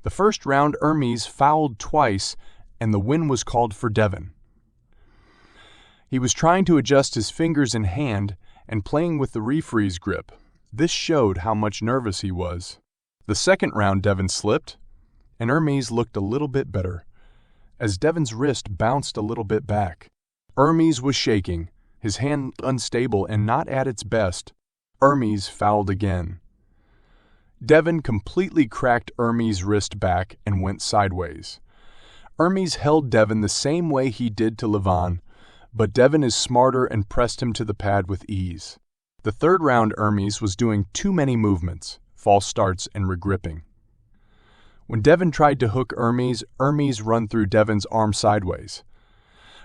The first round, Hermes fouled twice, and the win was called for Devon. He was trying to adjust his fingers and hand and playing with the refreeze grip. This showed how much nervous he was. The second round, Devon slipped, and Hermes looked a little bit better, as Devon's wrist bounced a little bit back. Hermes was shaking, his hand unstable and not at its best. Hermes fouled again. Devon completely cracked Hermes' wrist back and went sideways. Hermes held Devon the same way he did to Levon, but Devon is smarter and pressed him to the pad with ease. The third round, Hermes was doing too many movements, false starts, and regripping. When Devon tried to hook Hermes, Hermes run through Devon's arm sideways.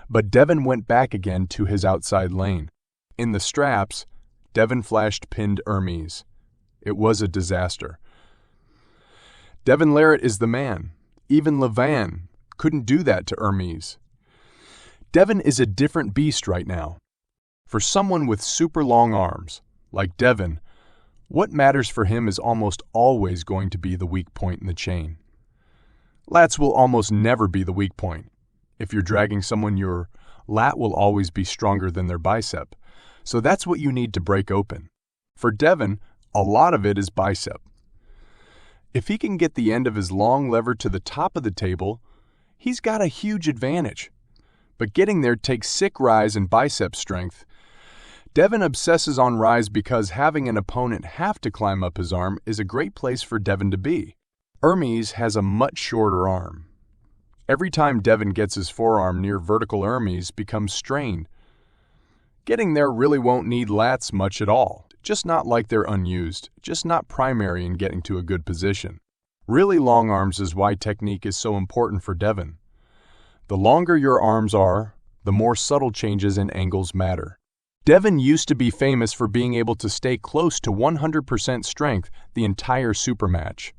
But Devon went back again to his outside lane. In the straps, Devon flashed pinned Hermes. It was a disaster. Devon Larratt is the man. Even Levon couldn't do that to Hermes. Devon is a different beast right now. For someone with super long arms, like Devon, what matters for him is almost always going to be the weak point in the chain. Lats will almost never be the weak point. If you're dragging someone, your lat will always be stronger than their bicep. So that's what you need to break open. For Devon, a lot of it is bicep. If he can get the end of his long lever to the top of the table, he's got a huge advantage. But getting there takes sick rise and bicep strength. Devon obsesses on rise because having an opponent have to climb up his arm is a great place for Devon to be. Hermes has a much shorter arm. Every time Devon gets his forearm near vertical, Hermes becomes strained. Getting there really won't need lats much at all, just not like they're unused, just not primary in getting to a good position. Really long arms is why technique is so important for Devon. The longer your arms are, the more subtle changes and angles matter. Devon used to be famous for being able to stay close to 100% strength the entire super match,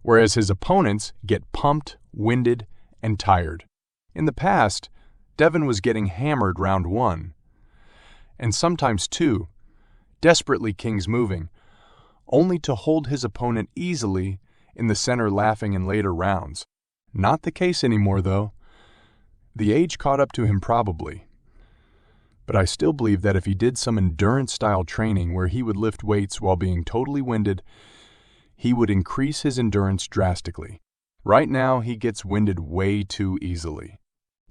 whereas his opponents get pumped, winded, and tired. In the past, Devon was getting hammered round 1, and sometimes 2, desperately kings moving, only to hold his opponent easily in the center laughing in later rounds. Not the case anymore, though. The age caught up to him probably. But I still believe that if he did some endurance-style training where he would lift weights while being totally winded, he would increase his endurance drastically. Right now, he gets winded way too easily.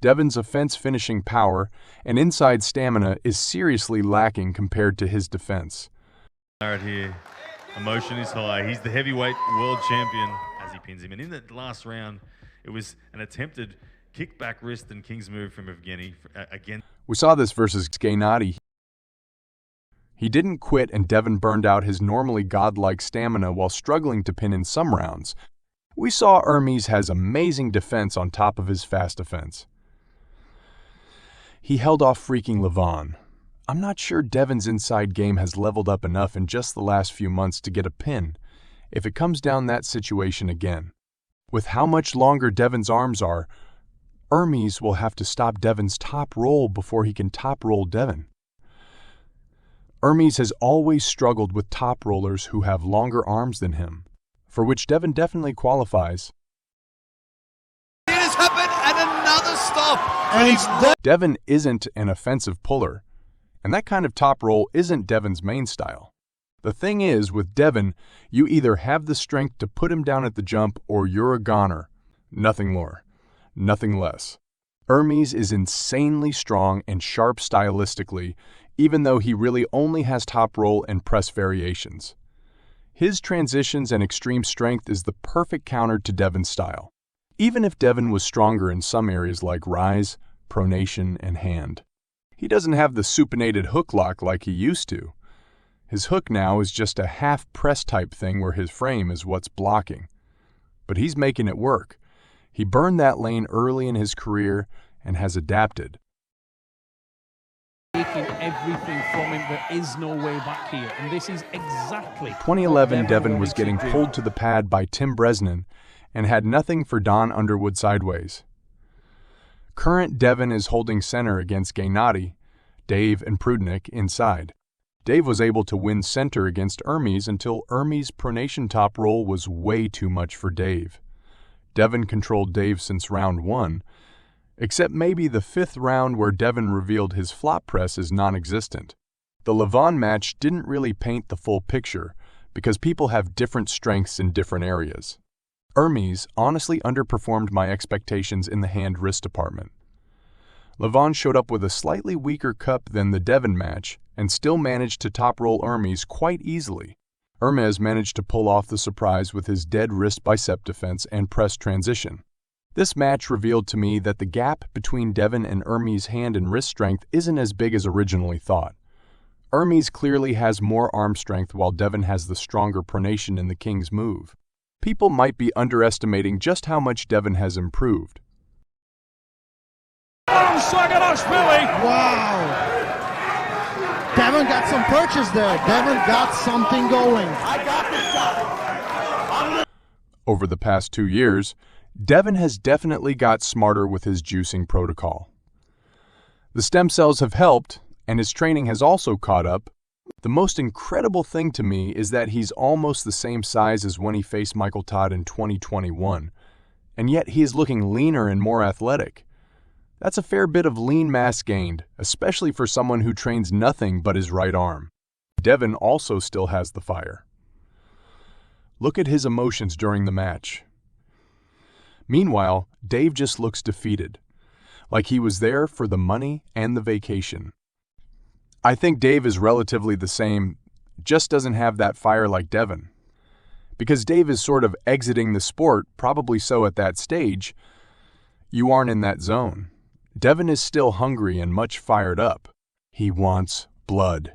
Devon's offense finishing power and inside stamina is seriously lacking compared to his defense. Larratt here. Emotion is high. He's the heavyweight world champion as he pins him. And in the last round, it was an attempted kickback wrist and king's move from Evgeny again. We saw this versus Gennady. He didn't quit, and Devon burned out his normally godlike stamina while struggling to pin in some rounds. We saw Hermes has amazing defense on top of his fast offense. He held off freaking Levon. I'm not sure Devon's inside game has leveled up enough in just the last few months to get a pin, if it comes down that situation again. With how much longer Devon's arms are, Hermes will have to stop Devon's top roll before he can top roll Devon. Hermes has always struggled with top rollers who have longer arms than him, for which Devon definitely qualifies. It has happened, and another stop. Devon isn't an offensive puller, and that kind of top roll isn't Devon's main style. The thing is, with Devon, you either have the strength to put him down at the jump or you're a goner. Nothing more. Nothing less. Hermes is insanely strong and sharp stylistically, even though he really only has top roll and press variations. His transitions and extreme strength is the perfect counter to Devon's style, even if Devon was stronger in some areas like rise, pronation, and hand. He doesn't have the supinated hook lock like he used to. His hook now is just a half press type thing where his frame is what's blocking. But he's making it work. He burned that lane early in his career and has adapted. Taking everything from him, there is no way back here, and this is exactly 2011 Devon was getting pulled to the pad by Tim Bresnan and had nothing for Don Underwood sideways. Current Devon is holding center against Gennady, Dave, and Prudnik inside. Dave was able to win center against Hermes until Hermes' pronation top roll was way too much for Dave. Devon controlled Dave since round 1, except maybe the 5th round where Devon revealed his flop press is non-existent. The Levon match didn't really paint the full picture because people have different strengths in different areas. Hermes honestly underperformed my expectations in the hand-wrist department. Levon showed up with a slightly weaker cup than the Devon match and still managed to top-roll Hermes quite easily. Ermes managed to pull off the surprise with his dead wrist bicep defense and press transition. This match revealed to me that the gap between Devon and Hermes' hand and wrist strength isn't as big as originally thought. Hermes clearly has more arm strength while Devon has the stronger pronation in the king's move. People might be underestimating just how much Devon has improved. Wow! Devon got some purchase there. Devon got something going. Over the past 2 years, Devon has definitely got smarter with his juicing protocol. The stem cells have helped, and his training has also caught up. The most incredible thing to me is that he's almost the same size as when he faced Michael Todd in 2021, and yet he is looking leaner and more athletic. That's a fair bit of lean mass gained, especially for someone who trains nothing but his right arm. Devon also still has the fire. Look at his emotions during the match. Meanwhile, Dave just looks defeated, like he was there for the money and the vacation. I think Dave is relatively the same, just doesn't have that fire like Devon. Because Dave is sort of exiting the sport, probably so at that stage, you aren't in that zone. Devon is still hungry and much fired up. He wants blood.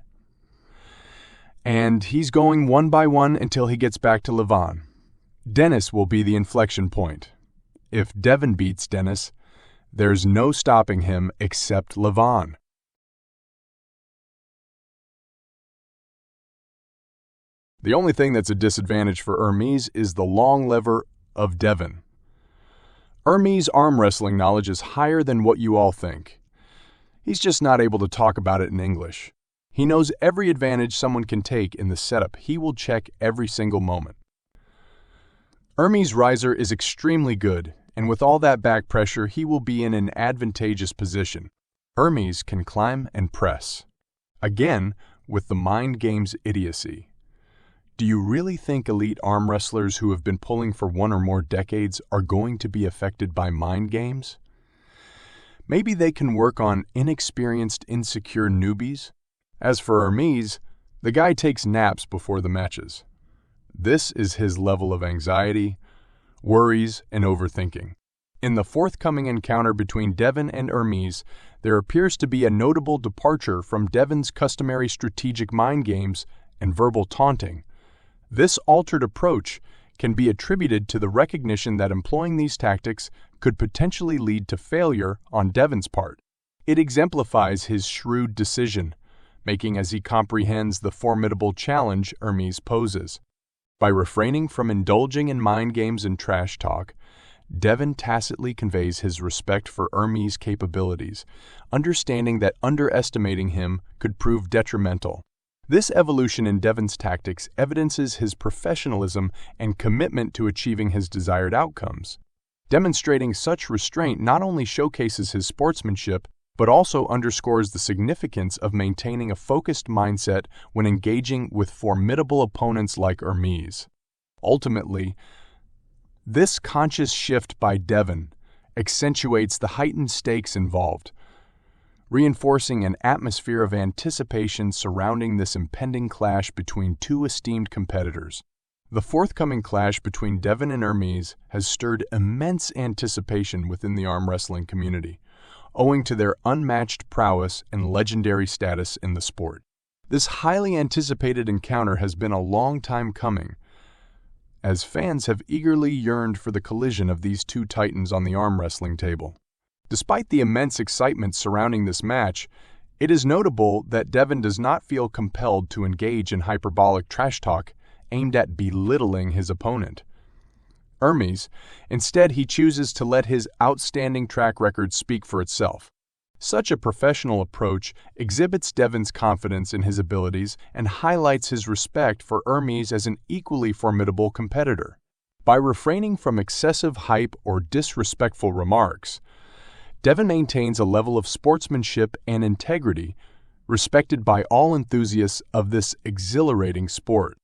And he's going one by one until he gets back to Levon. Dennis will be the inflection point. If Devon beats Dennis, there's no stopping him except Levon. The only thing that's a disadvantage for Hermes is the long lever of Devon. Hermes' arm wrestling knowledge is higher than what you all think. He's just not able to talk about it in English. He knows every advantage someone can take in the setup. He will check every single moment. Hermes' riser is extremely good, and with all that back pressure, he will be in an advantageous position. Hermes can climb and press. Again, with the mind game's idiocy. Do you really think elite arm wrestlers who have been pulling for 1 or more decades are going to be affected by mind games? Maybe they can work on inexperienced, insecure newbies? As for Hermes, the guy takes naps before the matches. This is his level of anxiety, worries, and overthinking. In the forthcoming encounter between Devon and Hermes, there appears to be a notable departure from Devon's customary strategic mind games and verbal taunting. This altered approach can be attributed to the recognition that employing these tactics could potentially lead to failure on Devon's part. It exemplifies his shrewd decision-making as he comprehends the formidable challenge Hermes poses. By refraining from indulging in mind games and trash talk, Devon tacitly conveys his respect for Hermes' capabilities, understanding that underestimating him could prove detrimental. This evolution in Devon's tactics evidences his professionalism and commitment to achieving his desired outcomes. Demonstrating such restraint not only showcases his sportsmanship, but also underscores the significance of maintaining a focused mindset when engaging with formidable opponents like Hermes. Ultimately, this conscious shift by Devon accentuates the heightened stakes involved, reinforcing an atmosphere of anticipation surrounding this impending clash between two esteemed competitors. The forthcoming clash between Devon and Hermes has stirred immense anticipation within the arm wrestling community, owing to their unmatched prowess and legendary status in the sport. This highly anticipated encounter has been a long time coming, as fans have eagerly yearned for the collision of these two titans on the arm wrestling table. Despite the immense excitement surrounding this match, it is notable that Devon does not feel compelled to engage in hyperbolic trash talk aimed at belittling his opponent. Hermes, instead, he chooses to let his outstanding track record speak for itself. Such a professional approach exhibits Devon's confidence in his abilities and highlights his respect for Hermes as an equally formidable competitor. By refraining from excessive hype or disrespectful remarks, Devon maintains a level of sportsmanship and integrity respected by all enthusiasts of this exhilarating sport.